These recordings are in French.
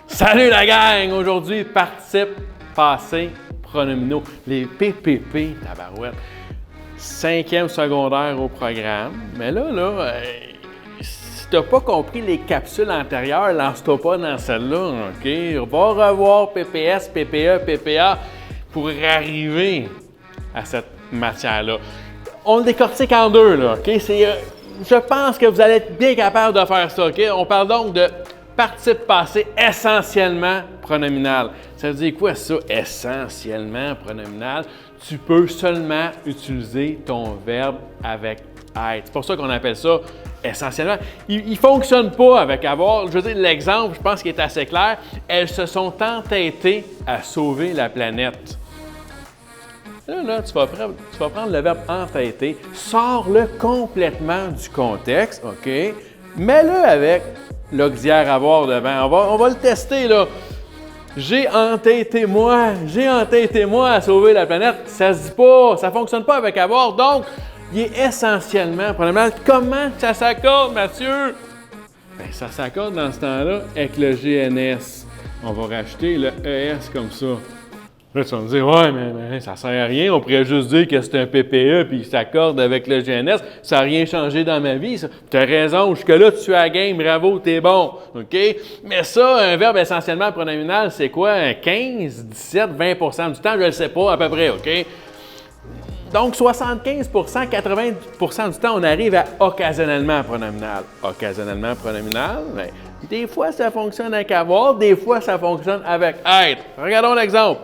Salut la gang! Aujourd'hui, participe passé pronominaux. Les PPP, tabarouette. 5e secondaire au programme. Mais là, si tu n'as pas compris les capsules antérieures, lance-toi pas dans celle-là, OK? Va revoir PPS, PPE, PPA pour arriver à cette matière-là. On le décortique en deux, là, OK? Je pense que vous allez être bien capable de faire ça, OK? On parle donc de participe passé essentiellement pronominal. Ça veut dire quoi ça, essentiellement pronominal? Tu peux seulement utiliser ton verbe avec être. C'est pour ça qu'on appelle ça essentiellement. Il ne fonctionne pas avec avoir. Je veux dire, l'exemple, je pense qu'il est assez clair. Elles se sont entêtées à sauver la planète. Là, tu vas prendre le verbe entêter, sors-le complètement du contexte, OK? Mets-le avec l'auxiliaire avoir devant. On va le tester, là. J'ai entêté moi à sauver la planète. Ça se dit pas, ça fonctionne pas avec avoir. Donc, il est essentiellement pronominal. Comment ça s'accorde, Mathieu? Bien, ça s'accorde dans ce temps-là avec le GNS. On va rajouter le ES comme ça. Là, tu vas me dire, ouais, mais ça sert à rien. On pourrait juste dire que c'est un PPE puis il s'accorde avec le GNS. Ça n'a rien changé dans ma vie. Tu as raison. Jusque-là, tu es à game. Bravo, t'es bon. OK? Mais ça, un verbe essentiellement pronominal, c'est quoi? 15, 17, 20 du temps? Je ne le sais pas, à peu près. OK? Donc, 75 80 du temps, on arrive à occasionnellement pronominal. Occasionnellement pronominal, bien, des fois, ça fonctionne avec avoir, des fois, ça fonctionne avec être. Regardons l'exemple.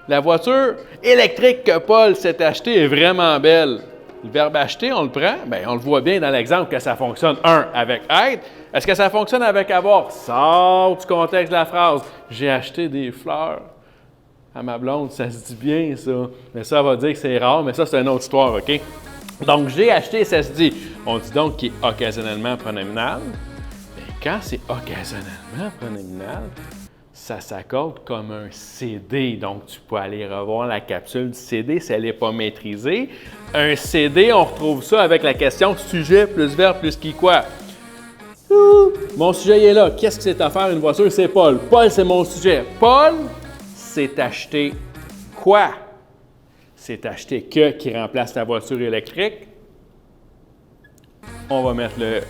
La voiture électrique que Paul s'est achetée est vraiment belle. Le verbe acheter, on le prend? Bien, on le voit bien dans l'exemple que ça fonctionne, avec être. Est-ce que ça fonctionne avec avoir? Sors du contexte de la phrase. J'ai acheté des fleurs à ma blonde, ça se dit bien, ça. Mais ça, on va dire que c'est rare, mais ça, c'est une autre histoire, OK? Donc, j'ai acheté, ça se dit. On dit donc qu'il est occasionnellement pronominal. Mais quand c'est occasionnellement pronominal, ça s'accorde comme un CD. Donc, tu peux aller revoir la capsule du CD si elle n'est pas maîtrisée. Un CD, on retrouve ça avec la question sujet plus verbe plus qui quoi. Mon sujet est là. Qu'est-ce que c'est à faire une voiture? C'est Paul. Paul, c'est mon sujet. Paul s'est acheté quoi? C'est acheté que qui remplace la voiture électrique. On va mettre le...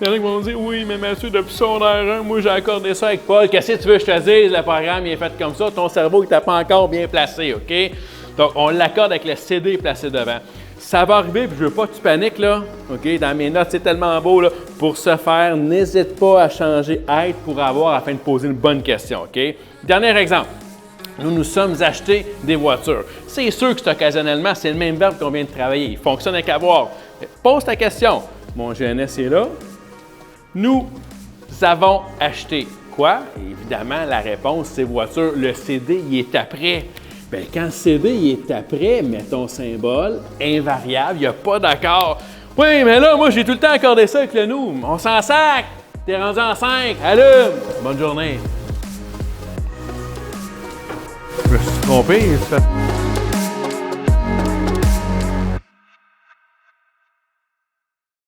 Il y en a qui vont dire, oui, mais Mathieu, depuis secondaire 1, moi, j'ai accordé ça avec Paul. Qu'est-ce que tu veux que je te dise? Le programme il est fait comme ça. Ton cerveau, il t'a pas encore bien placé, OK? Donc, on l'accorde avec le CD placé devant. Ça va arriver, puis je veux pas que tu paniques, là. OK? Dans mes notes, c'est tellement beau, là. Pour ce faire, n'hésite pas à changer être pour avoir afin de poser une bonne question, OK? Dernier exemple. Nous sommes achetés des voitures. C'est sûr que c'est occasionnellement, c'est le même verbe qu'on vient de travailler. Il fonctionne avec avoir. Pose ta question. Mon GNS est là. Nous avons acheté quoi? Évidemment, la réponse, c'est voiture. Le CD, il est après. Bien, quand le CD il est après, mets ton symbole invariable, il n'y a pas d'accord. Oui, mais là, moi, j'ai tout le temps accordé ça avec le nous. On s'en sac. T'es rendu en 5. Allume. Bonne journée. Je me suis trompé.